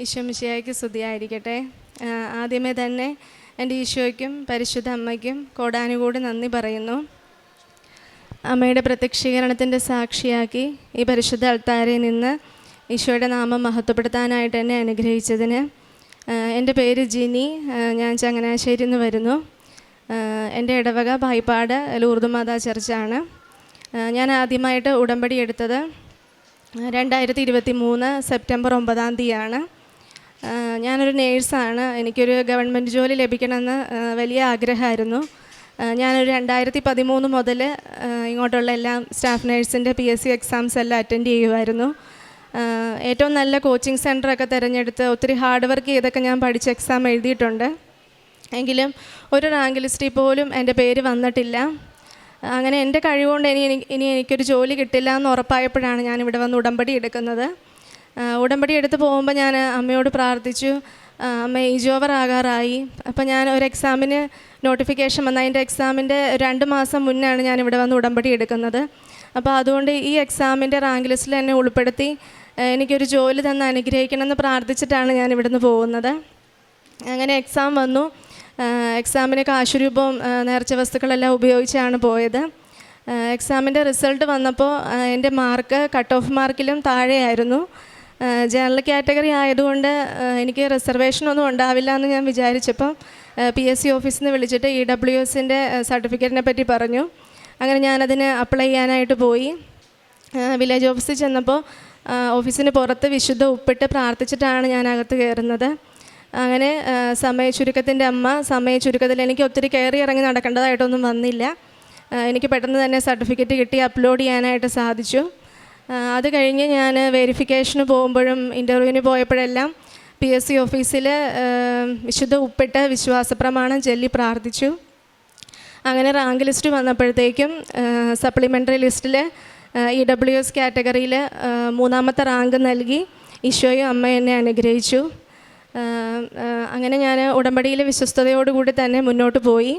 ഈശോ മിശിഹായ്ക്ക് സ്തുതിയായിരിക്കട്ടെ. ആദ്യമേ തന്നെ എൻ്റെ ഈശോയ്ക്കും പരിശുദ്ധ അമ്മയ്ക്കും കോടാനുകൂടി നന്ദി പറയുന്നു. അമ്മയുടെ പ്രത്യക്ഷീകരണത്തിൻ്റെ സാക്ഷിയാക്കി ഈ പരിശുദ്ധ അൾത്താരയിൽ നിന്ന് ഈശോയുടെ നാമം മഹത്വപ്പെടുത്താനായിട്ട് എന്നെ അനുഗ്രഹിച്ചതിന്. എൻ്റെ പേര് ജിനി, ഞാൻ ചങ്ങനാശ്ശേരിയിൽ നിന്ന് വരുന്നു. എൻ്റെ ഇടവക പായിപ്പാട് ലൂർദ് മാതാ ചർച്ചാണ്. ഞാൻ ആദ്യമായിട്ട് ഉടമ്പടി എടുത്തത് 2023 സെപ്റ്റംബർ 9 ഞാനൊരു നേഴ്സാണ്. എനിക്കൊരു ഗവൺമെൻറ് ജോലി ലഭിക്കണമെന്ന് വലിയ ആഗ്രഹമായിരുന്നു. ഞാനൊരു 2013 മുതൽ ഇങ്ങോട്ടുള്ള എല്ലാ സ്റ്റാഫ് നേഴ്സിൻ്റെ PSC എക്സാംസ് എല്ലാം അറ്റൻഡ് ചെയ്യുമായിരുന്നു. ഏറ്റവും നല്ല കോച്ചിങ് സെൻറ്ററൊക്കെ തിരഞ്ഞെടുത്ത് ഒത്തിരി ഹാർഡ് വർക്ക് ചെയ്തൊക്കെ ഞാൻ പഠിച്ച് എക്സാം എഴുതിയിട്ടുണ്ട്. എങ്കിലും ഒരു റാങ്ക് ലിസ്റ്റിൽ പോലും എൻ്റെ പേര് വന്നിട്ടില്ല. അങ്ങനെ എൻ്റെ കഴിവുകൊണ്ട് ഇനി എനിക്കൊരു ജോലി കിട്ടില്ല എന്ന് ഉറപ്പായപ്പോഴാണ് ഞാനിവിടെ വന്ന് ഉടമ്പടി എടുക്കുന്നത്. ഉടമ്പടി എടുത്ത് പോകുമ്പോൾ ഞാൻ അമ്മയോട് പ്രാർത്ഥിച്ചു, അമ്മ ഏജ് ഓവർ ആകാറായി. അപ്പോൾ ഞാൻ ഒരു എക്സാമിന് നോട്ടിഫിക്കേഷൻ വന്ന അതിൻ്റെ എക്സാമിൻ്റെ 2 മാസം മുന്നാണ് ഞാനിവിടെ വന്ന് ഉടമ്പടി എടുക്കുന്നത്. അപ്പോൾ അതുകൊണ്ട് ഈ എക്സാമിൻ്റെ റാങ്ക് ലിസ്റ്റിൽ എന്നെ ഉൾപ്പെടുത്തി എനിക്കൊരു ജോലി തന്ന് അനുഗ്രഹിക്കണമെന്ന് പ്രാർത്ഥിച്ചിട്ടാണ് ഞാൻ ഇവിടുന്ന് പോകുന്നത്. അങ്ങനെ എക്സാം വന്നു. എക്സാമിന് കാശുരൂപവും നേർച്ച വസ്തുക്കളെല്ലാം ഉപയോഗിച്ചാണ് പോയത്. എക്സാമിൻ്റെ റിസൾട്ട് വന്നപ്പോൾ എൻ്റെ മാർക്ക് കട്ട് ഓഫ് മാർക്കിലും താഴെയായിരുന്നു. ജനറൽ കാറ്റഗറി ആയതുകൊണ്ട് എനിക്ക് റിസർവേഷനൊന്നും ഉണ്ടാവില്ല എന്ന് ഞാൻ വിചാരിച്ചപ്പോൾ PSC ഓഫീസിൽ നിന്ന് വിളിച്ചിട്ട് EWSൻ്റെ സർട്ടിഫിക്കറ്റിനെ പറ്റി പറഞ്ഞു. അങ്ങനെ ഞാനതിന് അപ്ലൈ ചെയ്യാനായിട്ട് പോയി. വില്ലേജ് ഓഫീസിൽ ചെന്നപ്പോൾ ഓഫീസിന് പുറത്ത് വിശുദ്ധ ഉപ്പിട്ട് പ്രാർത്ഥിച്ചിട്ടാണ് ഞാൻ അകത്ത് കയറുന്നത്. അങ്ങനെ സമയച്ചുരുക്കത്തിൻ്റെ അമ്മ സമയച്ചുരുക്കത്തിൽ എനിക്ക് ഒത്തിരി കയറി ഇറങ്ങി നടക്കേണ്ടതായിട്ടൊന്നും വന്നില്ല. എനിക്ക് പെട്ടെന്ന് തന്നെ സർട്ടിഫിക്കറ്റ് കിട്ടി അപ്ലോഡ് ചെയ്യാനായിട്ട് സാധിച്ചു. അത് കഴിഞ്ഞ് ഞാൻ വെരിഫിക്കേഷന് പോകുമ്പോഴും ഇൻ്റർവ്യൂവിന് പോയപ്പോഴെല്ലാം PSC ഓഫീസിൽ വിശുദ്ധ ഉപ്പിട്ട് വിശ്വാസപ്രമാണം ചൊല്ലി പ്രാർത്ഥിച്ചു. അങ്ങനെ റാങ്ക് ലിസ്റ്റ് വന്നപ്പോഴത്തേക്കും സപ്ലിമെൻ്ററി ലിസ്റ്റിൽ EWS കാറ്റഗറിയിൽ 3ാമത്തെ റാങ്ക് നൽകി ഈശോയും അമ്മ എന്നെ അനുഗ്രഹിച്ചു. അങ്ങനെ ഞാൻ ഉടമ്പടിയിൽ വിശ്വസ്തയോടുകൂടി തന്നെ മുന്നോട്ട് പോയി.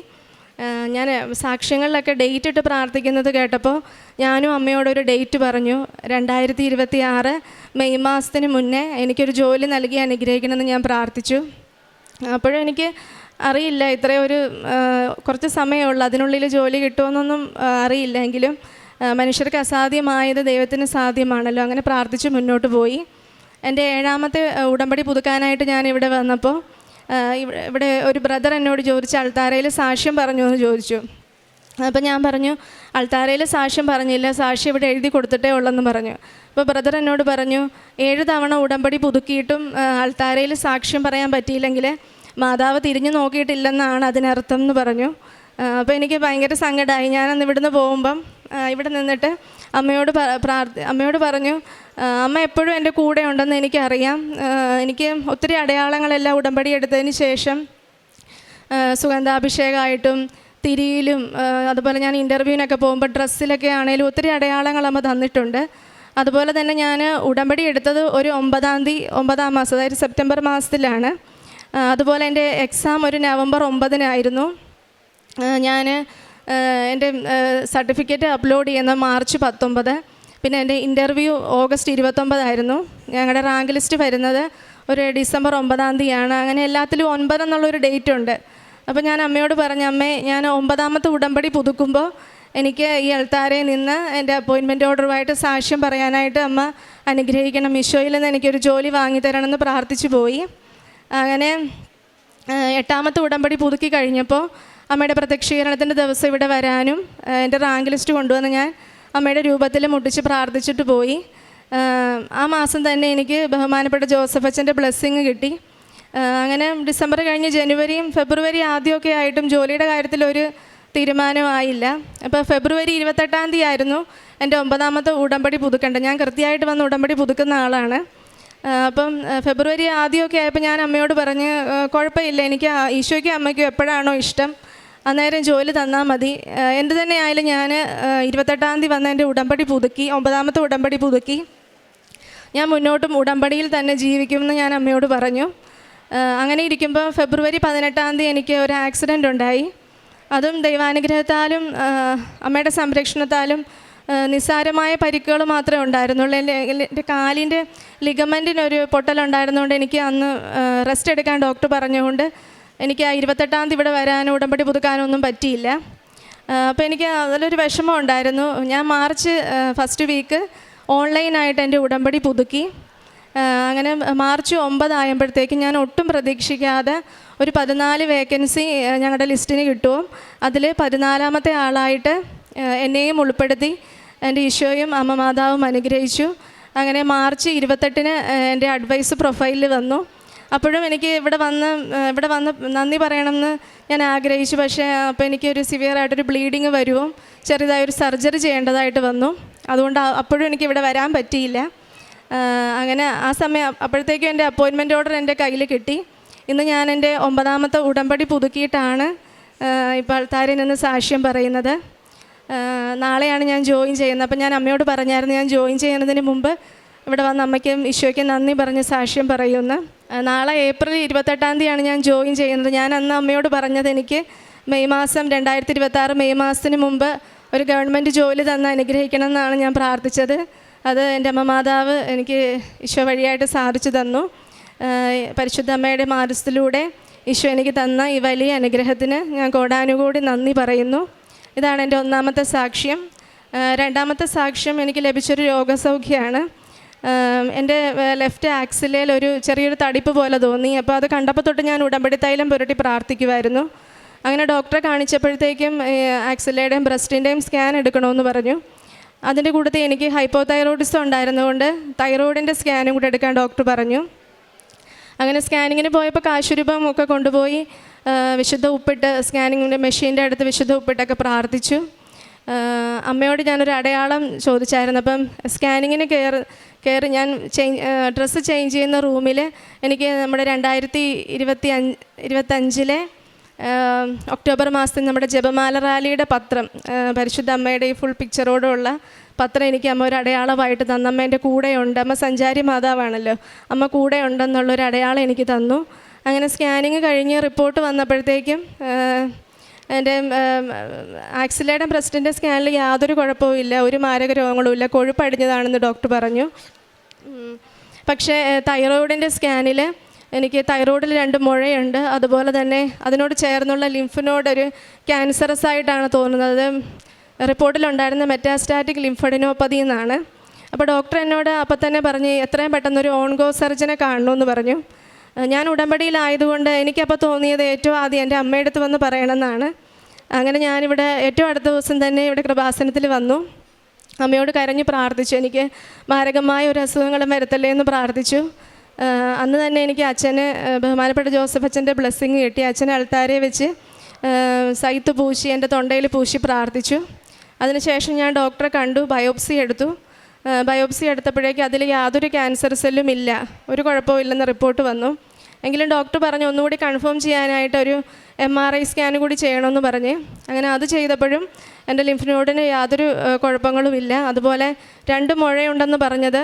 ഞാൻ സാക്ഷ്യങ്ങളിലൊക്കെ ഡേറ്റ് ഇട്ട് പ്രാർത്ഥിക്കുന്നത് കേട്ടപ്പോൾ ഞാനും അമ്മയോടൊരു ഡേറ്റ് പറഞ്ഞു. 2026 മെയ് മാസത്തിന് മുന്നേ എനിക്കൊരു ജോലി നൽകി അനുഗ്രഹിക്കണമെന്ന് ഞാൻ പ്രാർത്ഥിച്ചു. അപ്പോഴും എനിക്ക് അറിയില്ല, ഇത്രയും കുറച്ച് സമയമുള്ളൂ, അതിനുള്ളിൽ ജോലി കിട്ടുമെന്നൊന്നും അറിയില്ല. എങ്കിലും മനുഷ്യർക്ക് അസാധ്യമായത് ദൈവത്തിന് സാധ്യമാണല്ലോ. അങ്ങനെ പ്രാർത്ഥിച്ച് മുന്നോട്ട് പോയി. എൻ്റെ 7ാമത്തെ ഉടമ്പടി പുതുക്കാനായിട്ട് ഞാൻ ഇവിടെ വന്നപ്പോൾ ഇവിടെ ഒരു ബ്രദർ എന്നോട് ചോദിച്ചു, അൾത്താരയിൽ സാക്ഷ്യം പറഞ്ഞു എന്ന് ചോദിച്ചു. അപ്പോൾ ഞാൻ പറഞ്ഞു, അൾത്താരയിൽ സാക്ഷ്യം പറഞ്ഞില്ല, സാക്ഷ്യം ഇവിടെ എഴുതി കൊടുത്തിട്ടേ ഉള്ളെന്ന് പറഞ്ഞു. അപ്പോൾ ബ്രദർ എന്നോട് പറഞ്ഞു, 7 തവണ ഉടമ്പടി പുതുക്കിയിട്ടും അൾത്താരയിൽ സാക്ഷ്യം പറയാൻ പറ്റിയില്ലെങ്കിൽ മാതാവ് തിരിഞ്ഞു നോക്കിയിട്ടില്ലെന്നാണ് അതിനർത്ഥം എന്ന് പറഞ്ഞു. അപ്പോൾ എനിക്ക് ഭയങ്കര സങ്കടമായി. ഞാനന്ന് ഇവിടുന്ന് പോകുമ്പം ഇവിടെ നിന്നിട്ട് അമ്മയോട് പറഞ്ഞു, അമ്മ എപ്പോഴും എൻ്റെ കൂടെ ഉണ്ടെന്ന് എനിക്കറിയാം. എനിക്ക് ഒത്തിരി അടയാളങ്ങളെല്ലാം ഉടമ്പടി എടുത്തതിന് ശേഷം സുഗന്ധാഭിഷേകമായിട്ടും തിരിയിലും അതുപോലെ ഞാൻ ഇൻ്റർവ്യൂവിനൊക്കെ പോകുമ്പോൾ ഡ്രസ്സിലൊക്കെ ആണെങ്കിലും ഒത്തിരി അടയാളങ്ങൾ അമ്മ തന്നിട്ടുണ്ട്. അതുപോലെ തന്നെ ഞാൻ ഉടമ്പടി എടുത്തത് ഒരു 9ാം മാസം, അതായത് സെപ്റ്റംബർ മാസത്തിലാണ്. അതുപോലെ എൻ്റെ എക്സാം ഒരു നവംബർ 9 ഞാൻ എൻ്റെ സർട്ടിഫിക്കറ്റ് അപ്ലോഡ് ചെയ്യുന്ന മാർച്ച് 19. പിന്നെ എൻ്റെ ഇൻ്റർവ്യൂ ഓഗസ്റ്റ് 29 ഞങ്ങളുടെ റാങ്ക് ലിസ്റ്റ് വരുന്നത് ഒരു ഡിസംബർ 9 അങ്ങനെ എല്ലാത്തിലും 9 എന്നുള്ളൊരു ഡേറ്റ് ഉണ്ട്. അപ്പോൾ ഞാൻ അമ്മയോട് പറഞ്ഞു, അമ്മേ, ഞാൻ 9ാമത്തെ ഉടമ്പടി പുതുക്കുമ്പോൾ എനിക്ക് ഈ അൾത്താരയിൽ നിന്ന് എൻ്റെ അപ്പോയിൻമെൻറ്റ് ഓർഡറുമായിട്ട് സാക്ഷ്യം പറയാനായിട്ട് അമ്മ അനുഗ്രഹിക്കണം, ഈശോയിൽ നിന്ന് എനിക്കൊരു ജോലി വാങ്ങിത്തരണമെന്ന് പ്രാർത്ഥിച്ചു പോയി. അങ്ങനെ 8ാമത്തെ ഉടമ്പടി പുതുക്കി കഴിഞ്ഞപ്പോൾ അമ്മയുടെ പ്രത്യക്ഷീകരണത്തിൻ്റെ ദിവസം ഇവിടെ വരാനും എൻ്റെ റാങ്ക് ലിസ്റ്റ് കൊണ്ടുവന്ന് ഞാൻ അമ്മയുടെ രൂപത്തിൽ മുട്ടിച്ച് പ്രാർത്ഥിച്ചിട്ട് പോയി. ആ മാസം തന്നെ എനിക്ക് ബഹുമാനപ്പെട്ട ജോസഫ് അച്ഛൻ്റെ ബ്ലെസ്സിങ് കിട്ടി. അങ്ങനെ ഡിസംബർ കഴിഞ്ഞ് ജനുവരിയും ഫെബ്രുവരി ആദ്യമൊക്കെ ആയിട്ടും ജോലിയുടെ കാര്യത്തിലൊരു തീരുമാനമായില്ല. അപ്പോൾ ഫെബ്രുവരി 28 എൻ്റെ 9ാമത്തെ ഉടമ്പടി പുതുക്കേണ്ടത്. ഞാൻ കൃത്യമായിട്ട് വന്ന് ഉടമ്പടി പുതുക്കുന്ന ആളാണ്. അപ്പം ഫെബ്രുവരി ആദ്യമൊക്കെ ആയപ്പോൾ ഞാൻ അമ്മയോട് പറഞ്ഞ്, കുഴപ്പമില്ല, എനിക്ക് ഈശോയ്ക്കും അമ്മയ്ക്കും എപ്പോഴാണോ ഇഷ്ടം അന്നേരം ജോലി തന്നാൽ മതി. എന്ത് തന്നെ ആയാലും ഞാൻ 28 വന്ന് എൻ്റെ ഉടമ്പടി പുതുക്കി, 9ാമത്തെ ഉടമ്പടി പുതുക്കി. ഞാൻ മുന്നോട്ടും ഉടമ്പടിയിൽ തന്നെ ജീവിക്കുമെന്ന് ഞാൻ അമ്മയോട് പറഞ്ഞു. അങ്ങനെ ഇരിക്കുമ്പോൾ ഫെബ്രുവരി 18 എനിക്ക് ഒരു ആക്സിഡൻ്റ് ഉണ്ടായി. അതും ദൈവാനുഗ്രഹത്താലും അമ്മയുടെ സംരക്ഷണത്താലും നിസ്സാരമായ പരിക്കുകൾ മാത്രമേ ഉണ്ടായിരുന്നുള്ളൂ. എൻ്റെ കാലിൻ്റെ ലിഗമെൻറ്റിനൊരു പൊട്ടലുണ്ടായിരുന്നുകൊണ്ട് എനിക്ക് അന്ന് റെസ്റ്റ് എടുക്കാൻ ഡോക്ടർ പറഞ്ഞുകൊണ്ട് എനിക്ക് ആ 28-ാം തീയതി ഇവിടെ വരാനോ ഉടമ്പടി പുതുക്കാനൊന്നും പറ്റിയില്ല. അപ്പോൾ എനിക്ക് അതിലൊരു വിഷമം ഉണ്ടായിരുന്നു. ഞാൻ മാർച്ച് ഫസ്റ്റ് വീക്ക് ഓൺലൈനായിട്ട് എൻ്റെ ഉടമ്പടി പുതുക്കി. അങ്ങനെ മാർച്ച് 9 ആയപ്പോഴത്തേക്ക് ഞാൻ ഒട്ടും പ്രതീക്ഷിക്കാതെ ഒരു 14 വേക്കൻസി ഞങ്ങളുടെ ലിസ്റ്റിന് കിട്ടും. അതിൽ 14-ാമത്തെ ആളായിട്ട് എന്നെയും ഉൾപ്പെടുത്തി എൻ്റെ ഈശോയും അമ്മ മാതാവും അനുഗ്രഹിച്ചു. അങ്ങനെ മാർച്ച് 28-ന് എൻ്റെ അഡ്വൈസ് പ്രൊഫൈലിൽ വന്നു. അപ്പോഴും എനിക്ക് ഇവിടെ വന്ന് നന്ദി പറയണമെന്ന് ഞാൻ ആഗ്രഹിച്ചു. പക്ഷേ അപ്പോൾ എനിക്കൊരു സിവിയറായിട്ടൊരു ബ്ലീഡിങ് വരുവും ചെറുതായൊരു സർജറി ചെയ്യേണ്ടതായിട്ട് വന്നു. അതുകൊണ്ട് അപ്പോഴും എനിക്കിവിടെ വരാൻ പറ്റിയില്ല. അങ്ങനെ ആ സമയം അപ്പോഴത്തേക്കും എൻ്റെ അപ്പോയിൻമെൻറ്റ് ഓർഡർ എൻ്റെ കയ്യിൽ കിട്ടി. ഇന്ന് ഞാൻ എൻ്റെ 9ാമത്തെ ഉടമ്പടി പുതുക്കിയിട്ടാണ് ഇപ്പോൾ ആൾത്താരിൽ നിന്ന് സാക്ഷ്യം പറയുന്നത്. നാളെയാണ് ഞാൻ ജോയിൻ ചെയ്യുന്നത്. അപ്പോൾ ഞാൻ അമ്മയോട് പറഞ്ഞായിരുന്നു ഞാൻ ജോയിൻ ചെയ്യുന്നതിന് മുമ്പ് ഇവിടെ വന്ന് അമ്മയ്ക്കും ഈശോയ്ക്കും നന്ദി പറഞ്ഞ് സാക്ഷ്യം പറയുമെന്ന്. നാളെ ഏപ്രിൽ 28-ാം തീയതിയാണ് ഞാൻ ജോയിൻ ചെയ്യുന്നത്. ഞാൻ അന്ന് അമ്മയോട് പറഞ്ഞത് എനിക്ക് മെയ് മാസം 2026 മെയ് മാസത്തിന് മുമ്പ് ഒരു ഗവൺമെൻറ് ജോലി തന്ന് അനുഗ്രഹിക്കണം എന്നാണ് ഞാൻ പ്രാർത്ഥിച്ചത്. അത് എൻ്റെ അമ്മ മാതാവ് എനിക്ക് ഈശോ വഴിയായിട്ട് സാധിച്ചു തന്നു. പരിശുദ്ധ അമ്മയുടെ മാധ്യസ്ഥത്തിലൂടെ ഈശോ എനിക്ക് തന്ന ഈ വലിയ അനുഗ്രഹത്തിന് ഞാൻ കോടാനുകൂടി നന്ദി പറയുന്നു. ഇതാണ് എൻ്റെ 1ാമത്തെ സാക്ഷ്യം. 2ാമത്തെ സാക്ഷ്യം എനിക്ക് ലഭിച്ചൊരു രോഗസൗഖ്യമാണ്. എൻ്റെ ലെഫ്റ്റ് ആക്സിലയിൽ ഒരു ചെറിയൊരു തടിപ്പ് പോലെ തോന്നി. അപ്പോൾ അത് കണ്ടപ്പോൾ തൊട്ട് ഞാൻ ഉടമ്പടി തൈലം പുരട്ടി പ്രാർത്ഥിക്കുമായിരുന്നു. അങ്ങനെ ഡോക്ടറെ കാണിച്ചപ്പോഴത്തേക്കും ആക്സിലയുടെയും ബ്രസ്റ്റിൻ്റെയും സ്കാൻ എടുക്കണമെന്ന് പറഞ്ഞു. അതിൻ്റെ കൂട്ടത്തിൽ എനിക്ക് ഹൈപ്പോതൈറോയിഡിസം ഉണ്ടായിരുന്നതുകൊണ്ട് തൈറോയിഡിൻ്റെ സ്കാനും കൂടെ എടുക്കാൻ ഡോക്ടർ പറഞ്ഞു. അങ്ങനെ സ്കാനിങ്ങിന് പോയപ്പോൾ കാശുരൂപം ഒക്കെ കൊണ്ടുപോയി വിശുദ്ധ ഉപ്പിട്ട് സ്കാനിങ്ങിൻ്റെ മെഷീൻ്റെ അടുത്ത് വിശുദ്ധ ഉപ്പിട്ടൊക്കെ പ്രാർത്ഥിച്ചു. അമ്മയോട് ഞാനൊരു അടയാളം ചോദിച്ചായിരുന്നു. അപ്പം സ്കാനിങ്ങിന് കയറി ഞാൻ ഡ്രസ്സ് ചേഞ്ച് ചെയ്യുന്ന റൂമിൽ എനിക്ക് നമ്മുടെ 2025 ഒക്ടോബർ മാസത്തിൽ നമ്മുടെ ജപമാല റാലിയുടെ പത്രം, പരിശുദ്ധ അമ്മയുടെ ഈ ഫുൾ പിക്ചറോടുള്ള പത്രം എനിക്ക് അമ്മ ഒരു അടയാളമായിട്ട് തന്നു. അമ്മ എൻ്റെ കൂടെയുണ്ട്, അമ്മ സഞ്ചാരി മാതാവാണല്ലോ, അമ്മ കൂടെ ഉണ്ടെന്നുള്ളൊരു അടയാളം എനിക്ക് തന്നു. അങ്ങനെ സ്കാനിങ് കഴിഞ്ഞ് റിപ്പോർട്ട് വന്നപ്പോഴത്തേക്കും എൻ്റെ ആക്സിലയുടെ ബ്രസ്റ്റിൻ്റെ സ്കാനിൽ യാതൊരു കുഴപ്പവുമില്ല, ഒരു മാരക രോഗങ്ങളുമില്ല, കൊഴുപ്പടിഞ്ഞതാണെന്ന് ഡോക്ടർ പറഞ്ഞു. പക്ഷേ തൈറോയിഡിൻ്റെ സ്കാനിൽ എനിക്ക് തൈറോയിഡിൽ 2 മുഴയുണ്ട്. അതുപോലെ തന്നെ അതിനോട് ചേർന്നുള്ള ലിംഫ് നോഡ് ഒരു ക്യാൻസറസ് ആയിട്ടാണ് തോന്നുന്നത്. റിപ്പോർട്ടിലുണ്ടായിരുന്ന മെറ്റാസ്റ്റാറ്റിക് ലിംഫഡിനോപ്പതി എന്നാണ്. അപ്പോൾ ഡോക്ടർ എന്നോട് അപ്പം തന്നെ പറഞ്ഞ് എത്രയും പെട്ടെന്നൊരു ഓൺകോ സർജനെ കാണണമെന്ന് പറഞ്ഞു. ഞാൻ ഉടമ്പടിയിലായതുകൊണ്ട് എനിക്കപ്പോൾ തോന്നിയത് ഏറ്റവും ആദ്യം എൻ്റെ അമ്മയുടെ അടുത്ത് വന്ന് പറയണമെന്നാണ്. അങ്ങനെ ഞാനിവിടെ ഏറ്റവും അടുത്ത ദിവസം തന്നെ ഇവിടെ കൃപാസനത്തിൽ വന്നു. അമ്മയോട് കരഞ്ഞ് പ്രാർത്ഥിച്ചു, എനിക്ക് മാരകമായ ഒരു അസുഖങ്ങളും വരുത്തല്ലേ എന്ന് പ്രാർത്ഥിച്ചു. അന്ന് തന്നെ എനിക്ക് അച്ഛന് ബഹുമാനപ്പെട്ട ജോസഫ് അച്ഛൻ്റെ ബ്ലെസ്സിങ് കിട്ടി. അച്ഛൻ അൾത്താരെ വെച്ച് സൈത്ത് പൂശി എൻ്റെ തൊണ്ടയിൽ പൂശി പ്രാർത്ഥിച്ചു. അതിനുശേഷം ഞാൻ ഡോക്ടറെ കണ്ടു, ബയോപ്സി എടുത്തു. ബയോപ്സി എടുത്തപ്പോഴേക്കും അതിൽ യാതൊരു ക്യാൻസർ സെല്ലും ഇല്ല, ഒരു കുഴപ്പവും ഇല്ലെന്ന് റിപ്പോർട്ട് വന്നു. എങ്കിലും ഡോക്ടർ പറഞ്ഞു ഒന്നുകൂടി കൺഫേം ചെയ്യാനായിട്ടൊരു MRI സ്കാൻ കൂടി ചെയ്യണമെന്ന് പറഞ്ഞ്. അങ്ങനെ അത് ചെയ്തപ്പോഴും എൻ്റെ ലിംഫ് നോഡിന് യാതൊരു കുഴപ്പങ്ങളുമില്ല. അതുപോലെ 2 മുഴയുണ്ടെന്ന് പറഞ്ഞത്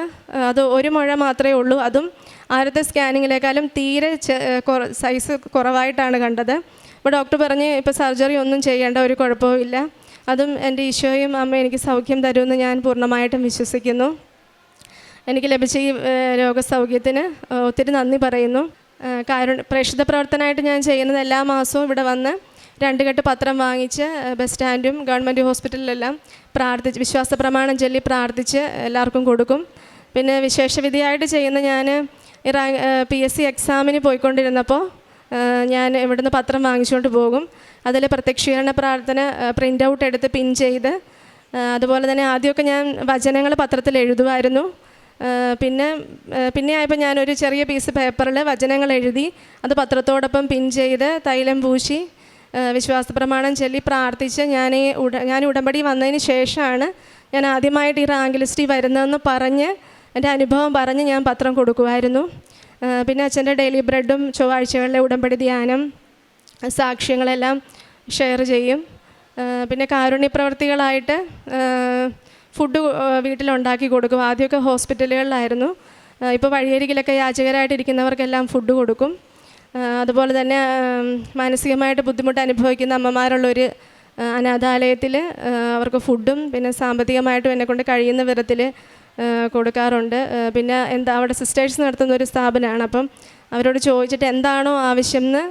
അത് 1 മുഴ മാത്രമേ ഉള്ളൂ. അതും ആദ്യത്തെ സ്കാനിങ്ങിലേക്കാളും തീരെ സൈസ് കുറവായിട്ടാണ് കണ്ടത്. അപ്പോൾ ഡോക്ടർ പറഞ്ഞ് ഇപ്പോൾ സർജറി ഒന്നും ചെയ്യേണ്ട, ഒരു കുഴപ്പവും ഇല്ല. അതും എൻ്റെ ഈശോയും അമ്മ എനിക്ക് സൗഖ്യം തരുമെന്ന് ഞാൻ പൂർണ്ണമായിട്ടും വിശ്വസിക്കുന്നു. എനിക്ക് ലഭിച്ച ഈ രോഗസൗഖ്യത്തിന് ഒത്തിരി നന്ദി പറയുന്നു. പ്രേക്ഷിത പ്രവർത്തനമായിട്ട് ഞാൻ ചെയ്യുന്നത് എല്ലാ മാസവും ഇവിടെ വന്ന് 2 കെട്ട് പത്രം വാങ്ങിച്ച് ബസ് സ്റ്റാൻഡും ഗവൺമെൻറ് ഹോസ്പിറ്റലിലെല്ലാം പ്രാർത്ഥിച്ച് വിശ്വാസ പ്രമാണം ചൊല്ലി പ്രാർത്ഥിച്ച് എല്ലാവർക്കും കൊടുക്കും. പിന്നെ വിശേഷവിധിയായിട്ട് ചെയ്യുന്ന ഞാൻ PSC എക്സാമിന് പോയിക്കൊണ്ടിരുന്നപ്പോൾ ഞാൻ ഇവിടുന്ന് പത്രം വാങ്ങിച്ചുകൊണ്ട് പോകും. അതിൽ പ്രത്യക്ഷീകരണ പ്രാർത്ഥന പ്രിൻ്റ് ഔട്ട് എടുത്ത് പിൻ ചെയ്ത്, അതുപോലെ തന്നെ ആദ്യമൊക്കെ ഞാൻ വചനങ്ങൾ പത്രത്തിൽ എഴുതുമായിരുന്നു. പിന്നെ ആയപ്പോൾ ഞാനൊരു ചെറിയ പീസ് പേപ്പറിൽ വചനങ്ങൾ എഴുതി അത് പത്രത്തോടൊപ്പം പിൻ ചെയ്ത് തൈലം പൂശി വിശ്വാസ പ്രമാണം ചൊല്ലി പ്രാർത്ഥിച്ച് ഞാൻ ഉടമ്പടി വന്നതിന് ശേഷമാണ് ഞാൻ ആദ്യമായിട്ട് ഈ റാങ്ക് ലിസ്റ്റിൽ വരുന്നതെന്ന് പറഞ്ഞ് എൻ്റെ അനുഭവം പറഞ്ഞ് ഞാൻ പത്രം കൊടുക്കുമായിരുന്നു. പിന്നെ അച്ഛൻ്റെ ഡെയിലി ബ്രെഡും ചൊവ്വാഴ്ചകളിലെ ഉടമ്പടി ധ്യാനം സാക്ഷ്യങ്ങളെല്ലാം ഷെയർ ചെയ്യും. പിന്നെ കാരുണ്യ പ്രവർത്തികളായിട്ട് ഫുഡ് വീട്ടിലുണ്ടാക്കി കൊടുക്കും. ആദ്യമൊക്കെ ഹോസ്പിറ്റലുകളിലായിരുന്നു, ഇപ്പോൾ വഴിയരികിലൊക്കെ യാചകരായിട്ടിരിക്കുന്നവർക്കെല്ലാം ഫുഡ് കൊടുക്കും. അതുപോലെ തന്നെ മാനസികമായിട്ട് ബുദ്ധിമുട്ട് അനുഭവിക്കുന്ന അമ്മമാരുള്ളൊരു അനാഥാലയത്തിൽ അവർക്ക് ഫുഡും പിന്നെ സാമ്പത്തികമായിട്ടും എന്നെക്കൊണ്ട് കഴിയുന്ന വിധത്തിൽ കൊടുക്കാറുണ്ട്. പിന്നെ അവിടെ സിസ്റ്റേഴ്സ് നടത്തുന്ന ഒരു സ്ഥാപനമാണ്. അപ്പം അവരോട് ചോദിച്ചിട്ട് എന്താണോ ആവശ്യം എന്ന്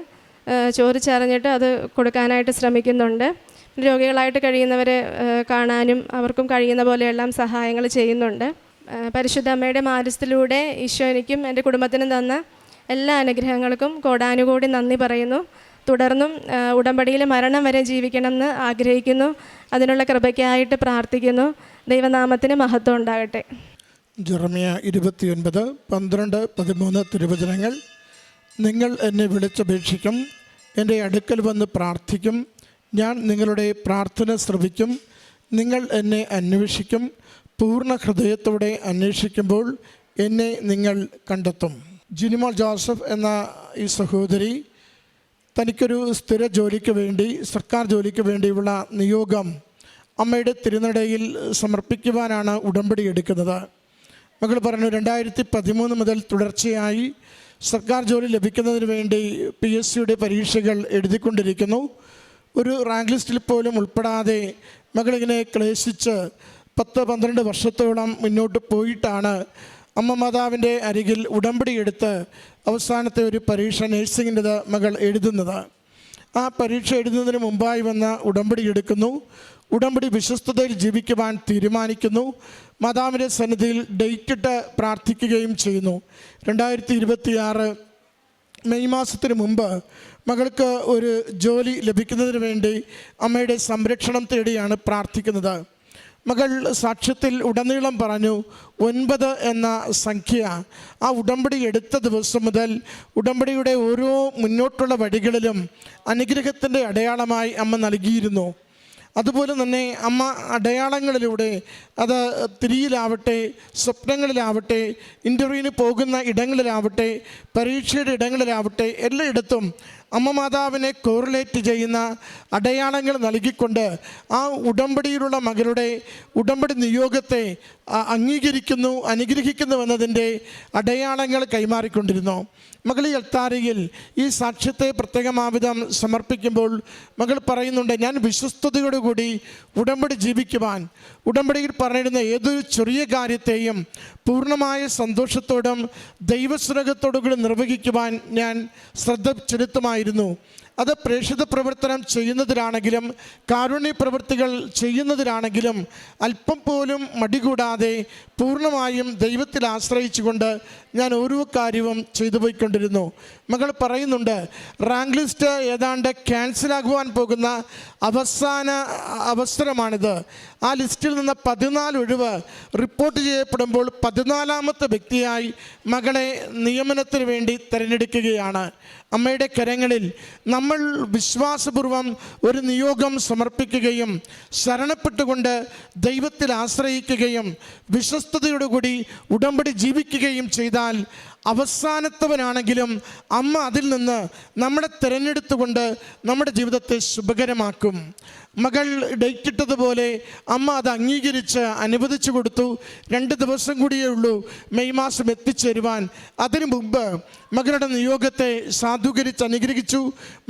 ചോദിച്ചറിഞ്ഞിട്ട് അത് കൊടുക്കാനായിട്ട് ശ്രമിക്കുന്നുണ്ട്. രോഗികളായിട്ട് കഴിയുന്നവരെ കാണാനും അവർക്കും കഴിയുന്ന പോലെയെല്ലാം സഹായങ്ങൾ ചെയ്യുന്നുണ്ട്. പരിശുദ്ധ അമ്മയുടെ മാധ്യസ്ഥത്തിലൂടെ ഈശോ എനിക്കും എൻ്റെ കുടുംബത്തിനും തന്ന എല്ലാ അനുഗ്രഹങ്ങൾക്കും കോടാനുകോടി നന്ദി പറയുന്നു. തുടർന്നും ഉടമ്പടിയിൽ മരണം വരെ ജീവിക്കണമെന്ന് ആഗ്രഹിക്കുന്നു. അതിനുള്ള കൃപയ്ക്കായിട്ട് പ്രാർത്ഥിക്കുന്നു. ദൈവനാമത്തിന് മഹത്വം ഉണ്ടാകട്ടെ. ജെറമ്യ 29:12-13 തിരുവചനങ്ങൾ. നിങ്ങൾ എന്നെ വിളിച്ചപേക്ഷിക്കും, എൻ്റെ അടുക്കൽ വന്ന് പ്രാർത്ഥിക്കും, ഞാൻ നിങ്ങളുടെ പ്രാർത്ഥന ശ്രവിക്കും. നിങ്ങൾ എന്നെ അന്വേഷിക്കും, പൂർണ്ണ ഹൃദയത്തോടെ അന്വേഷിക്കുമ്പോൾ എന്നെ നിങ്ങൾ കണ്ടെത്തും. ജിനിമോൾ ജോസഫ് എന്ന ഈ സഹോദരി തനിക്കൊരു സ്ഥിര ജോലിക്ക് വേണ്ടി, സർക്കാർ ജോലിക്ക് വേണ്ടിയുള്ള നിയോഗം അമ്മയുടെ തിരുനടയിൽ സമർപ്പിക്കുവാനാണ് ഉടമ്പടി എടുക്കുന്നത്. മകൾ പറഞ്ഞു, 2013 മുതൽ തുടർച്ചയായി സർക്കാർ ജോലി ലഭിക്കുന്നതിന് വേണ്ടി PSCയുടെ പരീക്ഷകൾ എഴുതിക്കൊണ്ടിരിക്കുന്നു. ഒരു റാങ്ക് ലിസ്റ്റിൽ പോലും ഉൾപ്പെടാതെ മകളിങ്ങനെ ക്ലേശിച്ച് 10-12 വർഷത്തോളം മുന്നോട്ട് പോയിട്ടാണ് അമ്മ മാതാവിൻ്റെ അരികിൽ ഉടമ്പടി എടുത്ത് അവസാനത്തെ ഒരു പരീക്ഷ നഴ്സിങ്ങിൻ്റെത് മകൾ എഴുതുന്നത്. ആ പരീക്ഷ എഴുതുന്നതിന് മുമ്പായി വന്ന ഉടമ്പടി എടുക്കുന്നു. ഉടമ്പടി വിശ്വസ്തതയിൽ ജീവിക്കുവാൻ തീരുമാനിക്കുന്നു. മാതാവിൻ്റെ സന്നിധിയിൽ ഡേറ്റിട്ട് പ്രാർത്ഥിക്കുകയും ചെയ്യുന്നു. 2026 മെയ് മാസത്തിന് മുമ്പ് മകൾക്ക് ഒരു ജോലി ലഭിക്കുന്നതിന് വേണ്ടി അമ്മയുടെ സംരക്ഷണം തേടിയാണ് പ്രാർത്ഥിക്കുന്നത്. മകൾ സാക്ഷ്യത്തിൽ ഉടനീളം പറഞ്ഞു 9 എന്ന സംഖ്യ ആ ഉടമ്പടി എടുത്ത ദിവസം മുതൽ ഉടമ്പടിയുടെ ഓരോ മുന്നോട്ടുള്ള വഴികളിലും അനുഗ്രഹത്തിൻ്റെ അടയാളമായി അമ്മ നൽകിയിരുന്നു. അതുപോലെ തന്നെ അമ്മ അടയാളങ്ങളിലൂടെ, അത് തിരിയിലാവട്ടെ, സ്വപ്നങ്ങളിലാവട്ടെ, ഇൻ്റർവ്യൂവിന് പോകുന്ന ഇടങ്ങളിലാവട്ടെ, പരീക്ഷയുടെ ഇടങ്ങളിലാവട്ടെ, എല്ലായിടത്തും അമ്മ മാതാവിനെ കോറിലേറ്റ് ചെയ്യുന്ന അടയാളങ്ങൾ നൽകിക്കൊണ്ട് ആ ഉടമ്പടിയിലുള്ള മകളുടെ ഉടമ്പടി നിയോഗത്തെ അംഗീകരിക്കുന്നു, അനുഗ്രഹിക്കുന്നുവെന്നതിൻ്റെ അടയാളങ്ങൾ കൈമാറിക്കൊണ്ടിരുന്നു. മകൾ ഈ അൾത്താരയിൽ ഈ സാക്ഷ്യത്തെ പ്രത്യേകമാവിധം സമർപ്പിക്കുമ്പോൾ മകൾ പറയുന്നുണ്ട്, ഞാൻ വിശ്വസ്തയോടുകൂടി ഉടമ്പടി ജീവിക്കുവാൻ, ഉടമ്പടിയിൽ പറഞ്ഞിരുന്ന ഏതൊരു ചെറിയ കാര്യത്തെയും പൂർണ്ണമായ സന്തോഷത്തോടും ദൈവസ്നേഹത്തോടും കൂടി നിർവഹിക്കുവാൻ ഞാൻ ശ്രദ്ധ ചെലുത്തുമായിരുന്നു. അത് പ്രേക്ഷിത പ്രവർത്തനം ചെയ്യുന്നതിലാണെങ്കിലും കാരുണ്യ പ്രവൃത്തികൾ ചെയ്യുന്നതിലാണെങ്കിലും അല്പം പോലും മടികൂടാതെ പൂർണ്ണമായും ദൈവത്തിൽ ആശ്രയിച്ചുകൊണ്ട് ഞാൻ ഓരോ കാര്യവും ചെയ്തു പോയിക്കൊണ്ടിരുന്നു. മകൾ പറയുന്നുണ്ട്, റാങ്ക് ലിസ്റ്റ് ഏതാണ്ട് ക്യാൻസലാകുവാൻ പോകുന്ന അവസാന അവസരമാണിത്. ആ ലിസ്റ്റിൽ നിന്ന് 14 ഒഴിവ് റിപ്പോർട്ട് ചെയ്യപ്പെടുമ്പോൾ 14ാമത്തെ വ്യക്തിയായി മകളെ നിയമനത്തിന് വേണ്ടി തിരഞ്ഞെടുക്കുകയാണ്. അമ്മയുടെ കരങ്ങളിൽ നമ്മൾ വിശ്വാസപൂർവം ഒരു നിയോഗം സമർപ്പിക്കുകയും ശരണപ്പെട്ടുകൊണ്ട് ദൈവത്തിൽ ആശ്രയിക്കുകയും വിശ്വസ്തയോടുകൂടി ഉടമ്പടി ജീവിക്കുകയും ചെയ്താൽ അവസാനത്തവനാണെങ്കിലും അമ്മ അതിൽ നിന്ന് നമ്മളെ തിരഞ്ഞെടുത്തുകൊണ്ട് നമ്മുടെ ജീവിതത്തെ ശുഭകരമാക്കും. മകൾ ഡേറ്റിട്ടതുപോലെ അമ്മ അത് അംഗീകരിച്ച് അനുവദിച്ചു കൊടുത്തു. 2 ദിവസം കൂടിയേ ഉള്ളൂ മെയ് മാസം എത്തിച്ചേരുവാൻ. അതിനു മുമ്പ് മകളുടെ നിയോഗത്തെ സാധൂകരിച്ച് അനുഗ്രഹിച്ചു.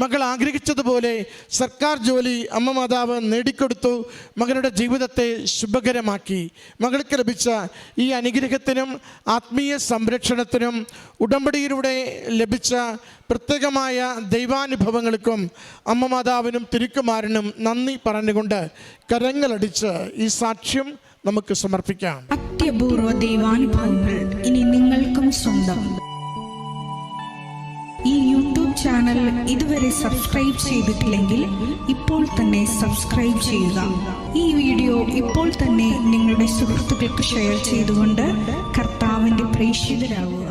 മകൾ ആഗ്രഹിച്ചതുപോലെ സർക്കാർ ജോലി അമ്മ മാതാവ് നേടിക്കൊടുത്തു. മകളുടെ ജീവിതത്തെ ശുഭകരമാക്കി. മകൾക്ക് ലഭിച്ച ഈ അനുഗ്രഹത്തിനും ആത്മീയ സംരക്ഷണത്തിനും ഉടമ്പടിയിലൂടെ ലഭിച്ച പ്രത്യേകമായ ദൈവാനുഭവങ്ങൾക്കും അമ്മ മാതാവിനും തിരുക്കുമാരനും നന്ദി പറഞ്ഞുകൊണ്ട് കരങ്ങളടിച്ച് ഈ സാക്ഷ്യം നമുക്ക് സമർപ്പിക്കാം. അത്യപൂർവ ദൈവാനുഭവങ്ങൾ ഇനി നിങ്ങൾക്കും സ്വന്തം. ഈ യൂട്യൂബ് ചാനൽ ഇതുവരെ സബ്സ്ക്രൈബ് ചെയ്തിട്ടില്ലെങ്കിൽ ഇപ്പോൾ തന്നെ സബ്സ്ക്രൈബ് ചെയ്യുക. ഈ വീഡിയോ ഇപ്പോൾ തന്നെ നിങ്ങളുടെ സുഹൃത്തുക്കൾക്ക് ഷെയർ ചെയ്തുകൊണ്ട് കർത്താവിൻ്റെ പ്രേക്ഷിതരാകുക.